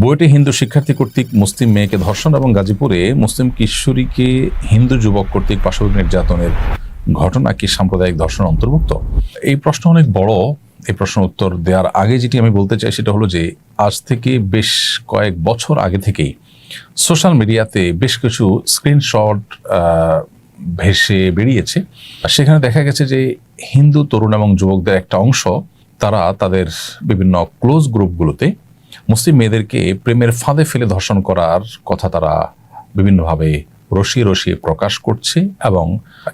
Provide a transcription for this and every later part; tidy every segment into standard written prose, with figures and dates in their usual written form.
বুয়েটে হিন্দু শিক্ষার্থী কর্তৃক মুসলিম মেয়েকে ধর্ষণ এবং গাজীপুরে মুসলিম কিশোরীকে হিন্দু যুবক কর্তৃক পাশবিক নির্যাতনের ঘটনা কি সাম্প্রদায়িক ধর্ষণ অন্তর্ভুক্ত? এই প্রশ্ন অনেক বড়। এই প্রশ্নের উত্তর দেওয়ার আগে যেটি আমি বলতে চাই সেটা হলো যে আজ থেকে বেশ কয়েক বছর আগে থেকেই সোশ্যাল মিডিয়াতে বেশ কিছু স্ক্রিনশট ভেসে বেরিয়েছে। সেখানে দেখা গেছে যে হিন্দু তরুণ এবং যুবকদের একটা অংশ তারা তাদের বিভিন্ন ক্লোজ গ্রুপগুলোতে মুসলিম মেয়েদেরকে প্রেমের ফাঁদে ফেলে ধর্ষণ করার কথা তারা বিভিন্নভাবে রসিয়ে রসিয়ে প্রকাশ করছে এবং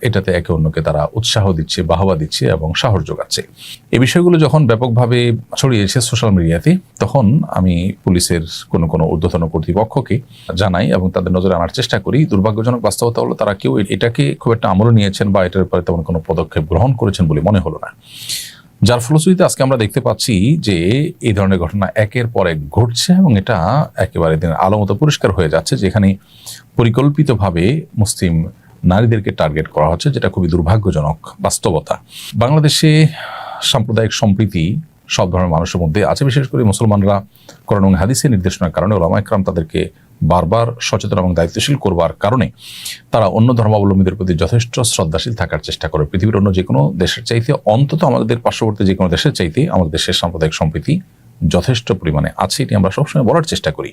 এটাতে একে অন্যকে তারা উৎসাহ দিচ্ছে, বাহবা দিচ্ছে এবং সাহস যোগাচ্ছে। এই বিষয়গুলো যখন ব্যাপকভাবে ছড়িয়েছে সোশ্যাল মিডিয়াতে, তখন আমি পুলিশের কোনো ঊর্ধ্বতন কর্তৃপক্ষকে জানাই এবং তাদের নজরে আনার চেষ্টা করি। দুর্ভাগ্যজনক বাস্তবতা হলো তারা কেউ এটাকে খুব একটা আমলে নিয়েছেন বা এটার উপরে তেমন কোনো পদক্ষেপ গ্রহণ করেছেন বলে মনে হলো না। যার ফলশ্রুতিতে আজকে আমরা দেখতে পাচ্ছি যে এই ধরনের ঘটনা একের পর এক ঘটছে এবং এটা একেবারে দিনের আলো মতো পরিষ্কার হয়ে যাচ্ছে, যেখানে পরিকল্পিতভাবে মুসলিম নারীদেরকে টার্গেট করা হচ্ছে, যেটা খুবই দুর্ভাগ্যজনক বাস্তবতা। বাংলাদেশে সাম্প্রদায়িক সম্প্রীতি সব ধরনের মানুষের মধ্যে আছে, বিশেষ করে মুসলমানরা কোরআন এবং হাদিসের নির্দেশনার কারণে ওলামা ইকরাম তাদেরকে বারবার সচেতন এবং দায়িত্বশীল করবার কারণে তারা অন্য ধর্মাবলম্বীদের প্রতি যথেষ্ট শ্রদ্ধাশীল থাকার চেষ্টা করে। পৃথিবীর অন্য যে কোনো দেশের চাইতে, অন্তত আমাদের পার্শ্ববর্তী যে কোনো দেশের চাইতে আমাদের দেশের সাম্প্রদায়িক সম্প্রীতি যথেষ্ট পরিমাণে আছে, এটি আমরা সবসময় বলার চেষ্টা করি।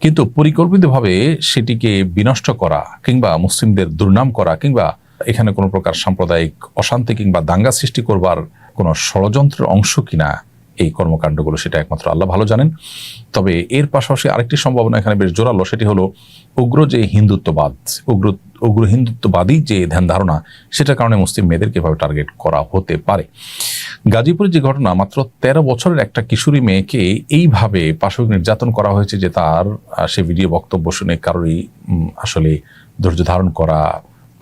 কিন্তু পরিকল্পিতভাবে সেটিকে বিনষ্ট করা কিংবা মুসলিমদের দুর্নাম করা কিংবা এখানে কোনো প্রকার সাম্প্রদায়িক অশান্তি কিংবা দাঙ্গা সৃষ্টি করবার কোনো ষড়যন্ত্রের অংশ কিনা এই কর্মকাণ্ডগুলো, সেটা একমাত্র আল্লাহ ভালো জানেন। তবে এর পাশাপাশি আরেকটি সম্ভাবনা এখানে বেশ জোরালো, সেটি হলো উগ্র যে হিন্দুত্ববাদ, উগ্র হিন্দুত্ববাদী যে ধ্যান ধারণা, সেটার কারণে মুসলিম মেয়েদেরকে এভাবে টার্গেট করা হতে পারে। গাজীপুরে যে ঘটনা, মাত্র 13 বছরের একটা কিশোরী মেয়েকে এইভাবে পাশবিক নির্যাতন করা হয়েছে যে তার সে ভিডিও বক্তব্য শুনে কারোরই আসলে ধৈর্য ধারণ করা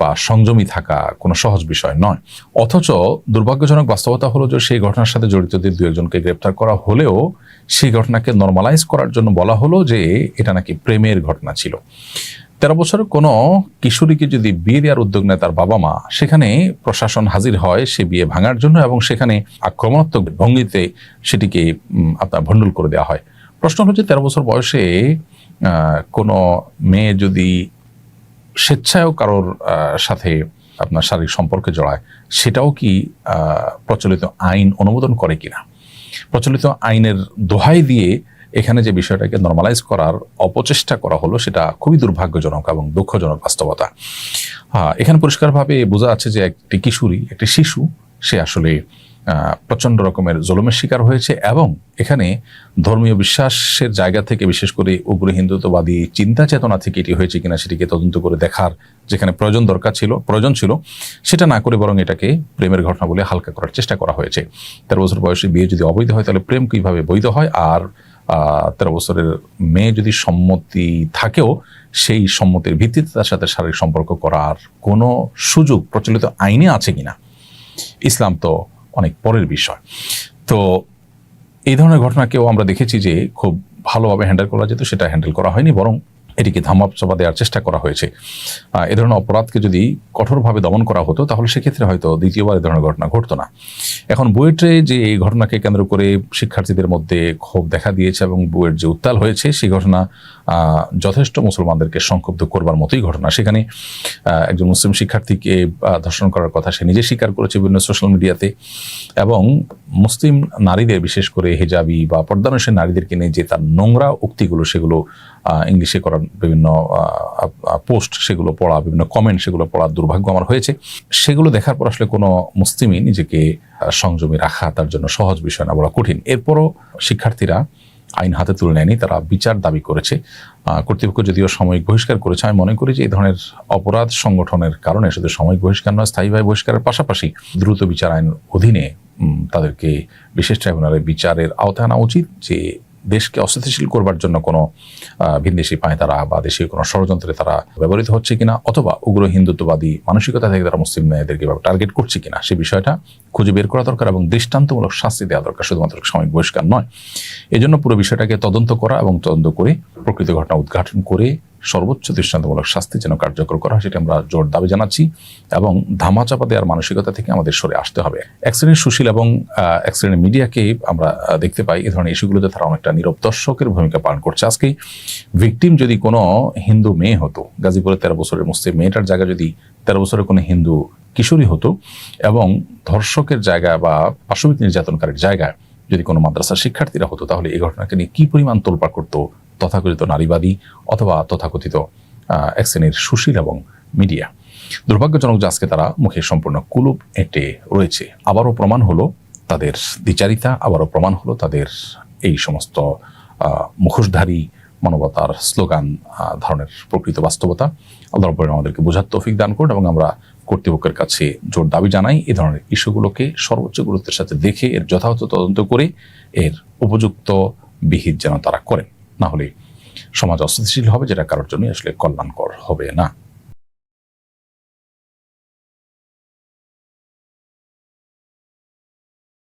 বা সংযমী থাকা কোনো সহজ বিষয় নয়। অথচ দুর্ভাগ্যজনক বাস্তবতা হলো যে সেই ঘটনার সাথে জড়িতদের 2-1জনকে গ্রেপ্তার করা হলেও সেই ঘটনাকে নর্মালাইজ করার জন্য বলা হলো যে এটা নাকি প্রেমের ঘটনা ছিল। 13 বছরের কোনো কিশোরীকে যদি বিয়ে দেওয়ার উদ্যোগ নেয় তার বাবা মা, সেখানে প্রশাসন হাজির হয় সে বিয়ে ভাঙার জন্য এবং সেখানে আক্রমণাত্মক ভঙ্গিতে সেটিকে আপনার ভণ্ডুল করে দেওয়া হয়। প্রশ্ন হচ্ছে 13 বছর বয়সে কোনো মেয়ে যদি স্বেচ্ছায়ও কারোর সাথে আপনার শারীরিক সম্পর্কে জড়ায়, সেটাও কি প্রচলিত আইন অনুমোদন করে কিনা? প্রচলিত আইনের দোহাই দিয়ে এখানে যে বিষয়টাকে নর্মালাইজ করার অপচেষ্টা করা হলো, সেটা খুবই দুর্ভাগ্যজনক এবং দুঃখজনক বাস্তবতা। এখানে পরিষ্কারভাবে বোঝা যাচ্ছে যে একটি কিশোরী, একটি শিশু, সে আসলে প্রচণ্ড রকমের জুলুমের শিকার হয়েছে এবং এখানে ধর্মীয় বিশ্বাসের জায়গা থেকে, বিশেষ করে উগ্র হিন্দুত্ববাদী চিন্তা চেতনা থেকে এটি হয়েছে কিনা সেটিকে তদন্ত করে দেখার যেখানে প্রয়োজন ছিল, সেটা না করে বরং এটাকে প্রেমের ঘটনা বলে হালকা করার চেষ্টা করা হয়েছে। 13 বছর বয়সে বিয়ে যদি অবৈধ হয় তাহলে প্রেম কিভাবে বৈধ হয়? আর 13 বছরের মেয়ে যদি সম্মতি থাকেও, সেই সম্মতির ভিত্তিতে তার সাথে শারীরিক সম্পর্ক করার কোনো সুযোগ প্রচলিত আইনে আছে কিনা? ইসলাম তো অনেক পরের বিষয়। তো এই ধরনের ঘটনাকেও আমরা দেখেছি যে খুব ভালোভাবে হ্যান্ডেল করা যেত, সেটা হ্যান্ডেল করা হয়নি, বরং এটিকে ধামাচাপা দেওয়ার চেষ্টা করা হয়েছে। এ ধরনের অপরাধকে যদি কঠোরভাবে দমন করা হতো তাহলে সেক্ষেত্রে হয়তো দ্বিতীয়বার এ ধরনের ঘটনা ঘটতো না। এখন বুয়েটে যে এই ঘটনাকে কেন্দ্র করে শিক্ষার্থীদের মধ্যে ক্ষোভ দেখা দিয়েছে এবং বুয়েট যে উত্তাল হয়েছে, সেই ঘটনা যথেষ্ট মুসলমানদেরকে সংক্ষুব্ধ করবার মতোই ঘটনা। সেখানে একজন মুসলিম শিক্ষার্থীকে ধর্ষণ করার কথা সে নিজে স্বীকার করেছে বিভিন্ন সোশ্যাল মিডিয়াতে, এবং মুসলিম নারীদের, বিশেষ করে হিজাবি বা পর্দানসী নারীদেরকে নিয়ে যে তার নোংরা উক্তিগুলো, সেগুলো ইংলিশে করার বিভিন্ন পোস্ট, সেগুলো পড়া, বিভিন্ন কমেন্ট, সেগুলো পড়ার দুর্ভাগ্য আমার হয়েছে। সেগুলো দেখার পর আসলে কোনো মুসলিমই নিজেকে সংযমী রাখা তার জন্য সহজ বিষয় না, বলা কঠিন। এরপরও শিক্ষার্থীরা আইন হাতে তুলে নেয়নি, তারা বিচার দাবি করেছে। কর্তৃপক্ষ যদিও সাময়িক বহিষ্কার করেছে, আমি মনে করি যে এই ধরনের অপরাধ সংগঠনের কারণে শুধু সাময়িক বহিষ্কার নয়, স্থায়ীভাবে বহিষ্কারের পাশাপাশি দ্রুত বিচার আইন অধীনে তাদেরকে বিশেষ ট্রাইব্যুনালে বিচারের আওতায় আনা উচিত, যে দেশকে অস্থিতিশীল করবার জন্য কোনো ভিনদেশি পায়তারা বা দেশীয় কোনো ষড়যন্ত্রে তারা ব্যবহৃত হচ্ছে কিনা, অথবা উগ্র হিন্দুত্ববাদী মানসিকতা থেকে তারা মুসলিম মেয়েদেরকে টার্গেট করছে কিনা, সে বিষয়টা খুঁজে বের করা দরকার এবং দৃষ্টান্তমূলক শাস্তি দেওয়া দরকার, শুধুমাত্র সাময়িক বহিষ্কার নয়। এই জন্য পুরো বিষয়টাকে তদন্ত করা এবং তদন্ত করে প্রকৃত ঘটনা উদ্ঘাটন করে সর্বোচ্চ দৃষ্টান্তমূলক শাস্তি যেন কার্যকর করা হয়, সেটা আমরা জোর দাবি জানাচ্ছি এবং ধামাচাপা দেওয়ার মানসিকতা থেকে আমাদের সরে আসতে হবে। এক শ্রেণীর সুশীল এবং এক শ্রেণীর মিডিয়াকে আমরা দেখতে পাই এই ধরনের ইস্যুগুলোতে তারা অনেকটা নীরব দর্শকের ভূমিকা পালন করছে। আজকে ভিকটিম যদি কোনো হিন্দু মেয়ে হতো, গাজীপুরে 13 বছরের মুসলিম মেয়েটার জায়গায় যদি 13 বছরের কোনো হিন্দু কিশোরী হতো এবং ধর্ষকের জায়গা বা পাশবিক নির্যাতনকারীর জায়গায় যদি কোনো মাদ্রাসার শিক্ষার্থীরা হতো, তাহলে এই ঘটনাকে নিয়ে কি পরিমাণ তোলপাড় করতো তথাকথিত নারীবাদী অথবা তথাকথিত এক শ্রেণীর সুশীল এবং মিডিয়া। দুর্ভাগ্যজনক যে আজকে তারা মুখে সম্পূর্ণ কুলুপ এঁটে রয়েছে। আবারও প্রমাণ হলো তাদের দ্বিচারিতা, আবারও প্রমাণ হলো তাদের এই সমস্ত মুখোশধারী মানবতার স্লোগান ধরনের প্রকৃত বাস্তবতা। আল্লাহ রাব্বুল আলামিন আমাদেরকে বোঝার তৌফিক দান করুন এবং আমরা কর্তৃপক্ষের কাছে জোর দাবি জানাই এই ধরনের ইস্যুগুলোকে সর্বোচ্চ গুরুত্বের সাথে দেখে এর যথাযথ তদন্ত করে এর উপযুক্ত বিহিত যেন তারা করেন, না হলে সমাজ অস্থিতিশীল হবে, যেটা কারোর জন্য আসলে কল্যাণকর হবে না।